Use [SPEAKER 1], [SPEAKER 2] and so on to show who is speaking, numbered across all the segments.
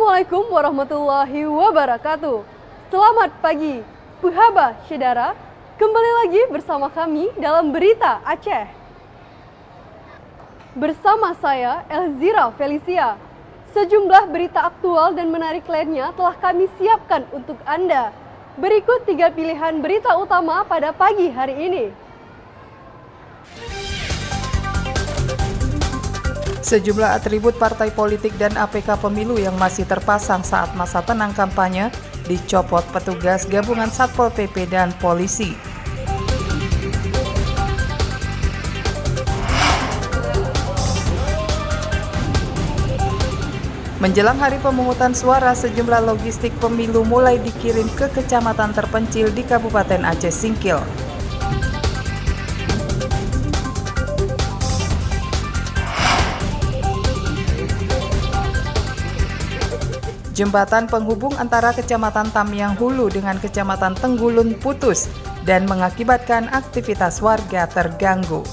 [SPEAKER 1] Assalamualaikum warahmatullahi wabarakatuh. Selamat pagi, Puhaba Syedara. Kembali lagi bersama kami dalam Berita Aceh. Bersama saya, Elzira Felicia. Sejumlah berita aktual dan menarik lainnya telah kami siapkan untuk Anda. Berikut 3 pilihan berita utama pada pagi hari ini.
[SPEAKER 2] Sejumlah atribut partai politik dan APK pemilu yang masih terpasang saat masa tenang kampanye dicopot petugas gabungan Satpol PP dan polisi. Menjelang hari pemungutan suara, sejumlah logistik pemilu mulai dikirim ke kecamatan terpencil di Kabupaten Aceh Singkil. Jembatan penghubung antara Kecamatan Tamiang Hulu dengan Kecamatan Tenggulun putus dan mengakibatkan aktivitas warga terganggu.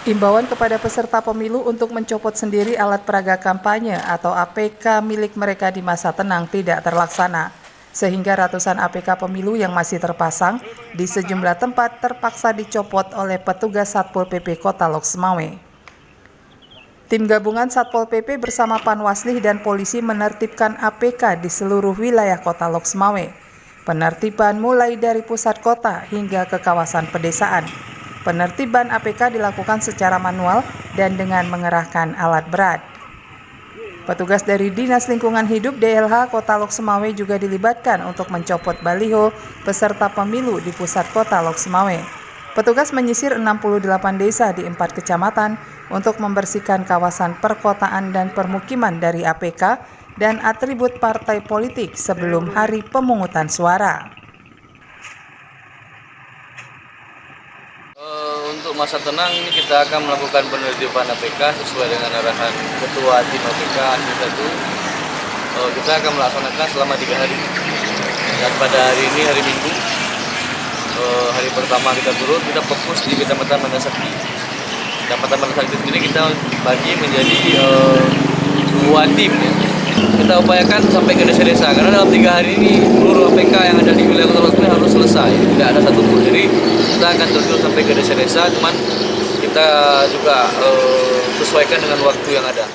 [SPEAKER 2] Imbauan kepada peserta pemilu untuk mencopot sendiri alat peraga kampanye atau APK milik mereka di masa tenang tidak terlaksana, sehingga ratusan APK pemilu yang masih terpasang di sejumlah tempat terpaksa dicopot oleh petugas Satpol PP Kota Lok Semawe. Tim gabungan Satpol PP bersama Panwaslih dan polisi menertibkan APK di seluruh wilayah Kota Lok Semawe. Penertiban mulai dari pusat kota hingga ke kawasan pedesaan. Penertiban APK dilakukan secara manual dan dengan mengerahkan alat berat. Petugas dari Dinas Lingkungan Hidup DLH Kota Lok Semawe juga dilibatkan untuk mencopot baliho peserta pemilu di pusat Kota Lok Semawe. Petugas menyisir 68 desa di 4 kecamatan untuk membersihkan kawasan perkotaan dan permukiman dari APK dan atribut partai politik sebelum hari pemungutan suara.
[SPEAKER 3] Untuk masa tenang ini kita akan melakukan penertiban APK sesuai dengan arahan Ketua Tim APK kita itu. Kita akan melaksanakan selama 3 hari. Dan pada hari ini hari Minggu, hari pertama kita turun, kita fokus di Kecamatan Mandasakti. Kecamatan Mandasakti sendiri kita bagi menjadi 2 tim ya. Kita upayakan sampai ke desa-desa karena dalam 3 hari ini seluruh APK yang ada di wilayah Kota Lok Semawe harus selesai, tidak ada satupun. Jadi kita akan terjun sampai ke desa-desa, cuman kita juga sesuaikan dengan waktu yang ada.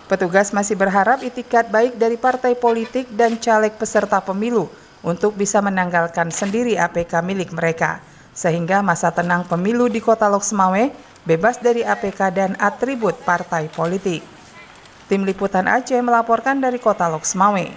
[SPEAKER 2] Petugas masih berharap itikat baik dari partai politik dan caleg peserta pemilu untuk bisa menanggalkan sendiri APK milik mereka, sehingga masa tenang pemilu di Kota Lok Semawe bebas dari APK dan atribut partai politik. Tim Liputan Aceh melaporkan dari Kota Lok Semawe.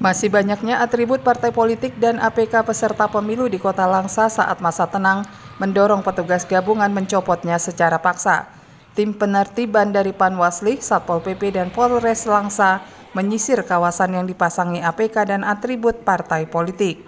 [SPEAKER 2] Masih banyaknya atribut partai politik dan APK peserta pemilu di Kota Langsa saat masa tenang mendorong petugas gabungan mencopotnya secara paksa. Tim penertiban dari Panwaslih, Satpol PP, dan Polres Langsa menyisir kawasan yang dipasangi APK dan atribut partai politik.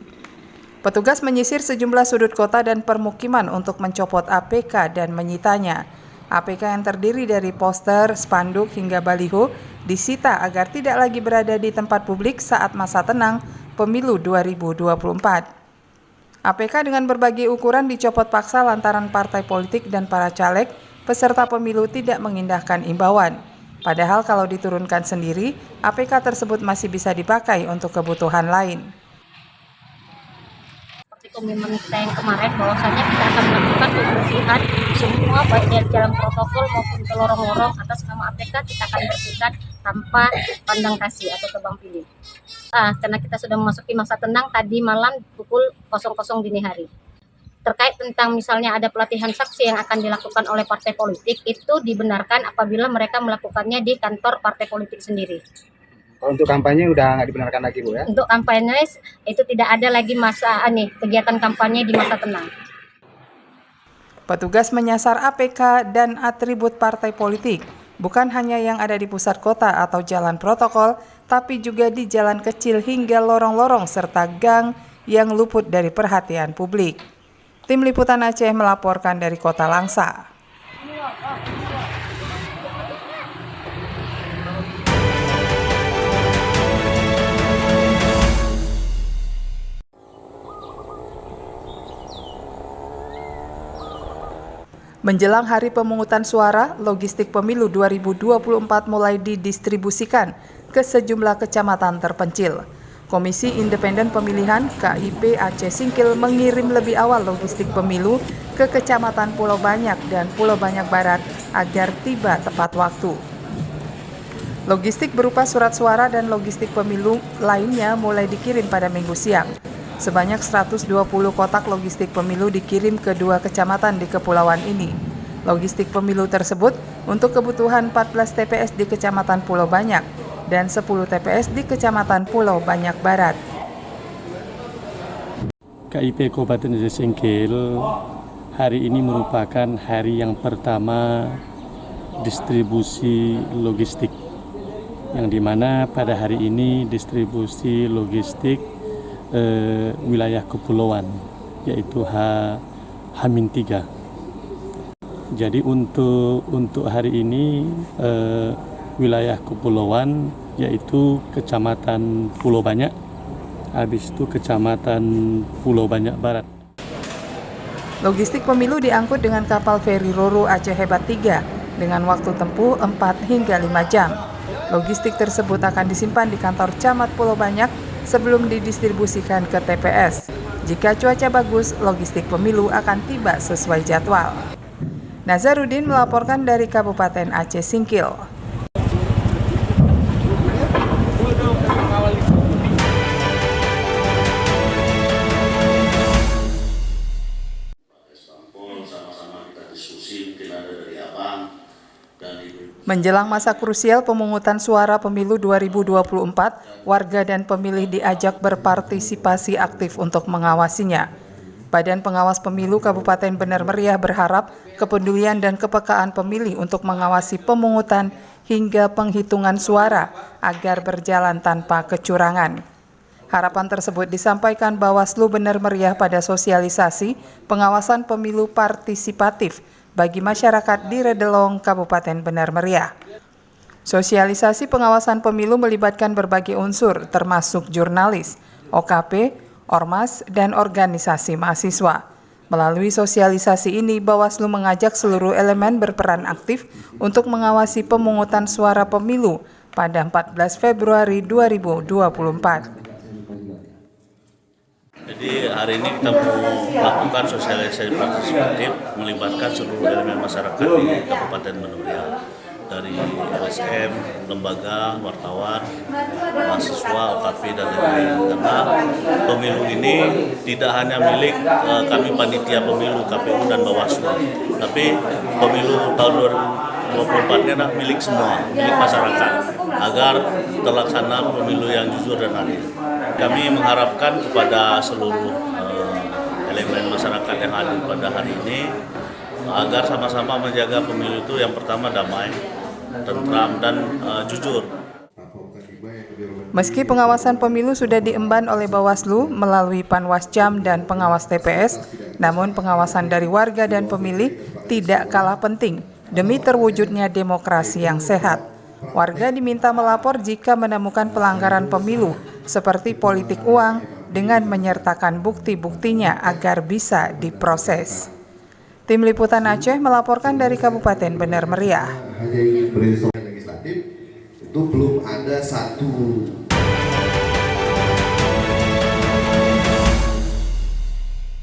[SPEAKER 2] Petugas menyisir sejumlah sudut kota dan permukiman untuk mencopot APK dan menyitanya. APK yang terdiri dari poster, spanduk, hingga baliho disita agar tidak lagi berada di tempat publik saat masa tenang pemilu 2024. APK dengan berbagai ukuran dicopot paksa lantaran partai politik dan para caleg peserta pemilu tidak mengindahkan imbauan. Padahal kalau diturunkan sendiri, APK tersebut masih bisa dipakai untuk kebutuhan lain.
[SPEAKER 4] Seperti komitmen kita yang kemarin, bahwasanya kita akan melakukan pembersihan semua baik dari jalan protokol maupun ke lorong-lorong atas nama APK kita akan bersihkan tanpa pandang kasih atau tebang pilih. Karena kita sudah memasuki masa tenang tadi malam pukul 00 dini hari. Terkait tentang misalnya ada pelatihan saksi yang akan dilakukan oleh partai politik, itu dibenarkan apabila mereka melakukannya di kantor partai politik sendiri.
[SPEAKER 5] Untuk kampanye udah nggak dibenarkan lagi, Bu, ya?
[SPEAKER 4] Untuk kampanye itu tidak ada lagi kegiatan kampanye di masa tenang.
[SPEAKER 2] Petugas menyasar APK dan atribut partai politik, bukan hanya yang ada di pusat kota atau jalan protokol, tapi juga di jalan kecil hingga lorong-lorong serta gang yang luput dari perhatian publik. Tim Liputan Aceh melaporkan dari Kota Langsa. Menjelang hari pemungutan suara, logistik pemilu 2024 mulai didistribusikan ke sejumlah kecamatan terpencil. Komisi Independen Pemilihan KIP Aceh Singkil mengirim lebih awal logistik pemilu ke Kecamatan Pulau Banyak dan Pulau Banyak Barat agar tiba tepat waktu. Logistik berupa surat suara dan logistik pemilu lainnya mulai dikirim pada Minggu siang. Sebanyak 120 kotak logistik pemilu dikirim ke 2 kecamatan di kepulauan ini. Logistik pemilu tersebut untuk kebutuhan 14 TPS di Kecamatan Pulau Banyak dan 10 TPS di Kecamatan Pulau Banyak Barat.
[SPEAKER 6] KIP Kabupaten Aceh Singkil hari ini merupakan hari yang pertama distribusi logistik, yang dimana pada hari ini distribusi logistik wilayah kepulauan, yaitu H-3. Jadi untuk hari ini wilayah kepulauan yaitu Kecamatan Pulau Banyak, habis itu Kecamatan Pulau Banyak Barat.
[SPEAKER 2] Logistik pemilu diangkut dengan kapal feri Roro Aceh Hebat 3 dengan waktu tempuh 4 hingga 5 jam. Logistik tersebut akan disimpan di kantor Camat Pulau Banyak sebelum didistribusikan ke TPS. Jika cuaca bagus, logistik pemilu akan tiba sesuai jadwal. Nazarudin melaporkan dari Kabupaten Aceh Singkil. Menjelang masa krusial pemungutan suara pemilu 2024, warga dan pemilih diajak berpartisipasi aktif untuk mengawasinya. Badan Pengawas Pemilu Kabupaten Benar Meriah berharap kepedulian dan kepekaan pemilih untuk mengawasi pemungutan hingga penghitungan suara agar berjalan tanpa kecurangan. Harapan tersebut disampaikan Bawaslu Benar Meriah pada sosialisasi pengawasan pemilu partisipatif bagi masyarakat di Redelong, Kabupaten Benar Meriah. Sosialisasi pengawasan pemilu melibatkan berbagai unsur, termasuk jurnalis, OKP, ormas, dan organisasi mahasiswa. Melalui sosialisasi ini, Bawaslu mengajak seluruh elemen berperan aktif untuk mengawasi pemungutan suara pemilu pada 14 Februari 2024.
[SPEAKER 7] Jadi hari ini kita mau melakukan sosialisasi partisipatif melibatkan seluruh elemen masyarakat di Kabupaten Benar Meriah, dari LSM, lembaga, wartawan, mahasiswa, OKP, dan lain-lain. Karena pemilu ini tidak hanya milik kami panitia pemilu KPU dan Bawaslu, tapi pemilu tahun 2024 ini adalah milik semua, milik masyarakat, agar terlaksana pemilu yang jujur dan adil. Kami mengharapkan kepada seluruh elemen masyarakat yang hadir pada hari ini agar sama-sama menjaga pemilu itu yang pertama damai, tentram, dan jujur.
[SPEAKER 2] Meski pengawasan pemilu sudah diemban oleh Bawaslu melalui Panwascam dan pengawas TPS, namun pengawasan dari warga dan pemilih tidak kalah penting demi terwujudnya demokrasi yang sehat. Warga diminta melapor jika menemukan pelanggaran pemilu seperti politik uang dengan menyertakan bukti-buktinya agar bisa diproses. Tim Liputan Aceh melaporkan dari Kabupaten Benar Meriah.
[SPEAKER 8] Legislatif itu belum ada satu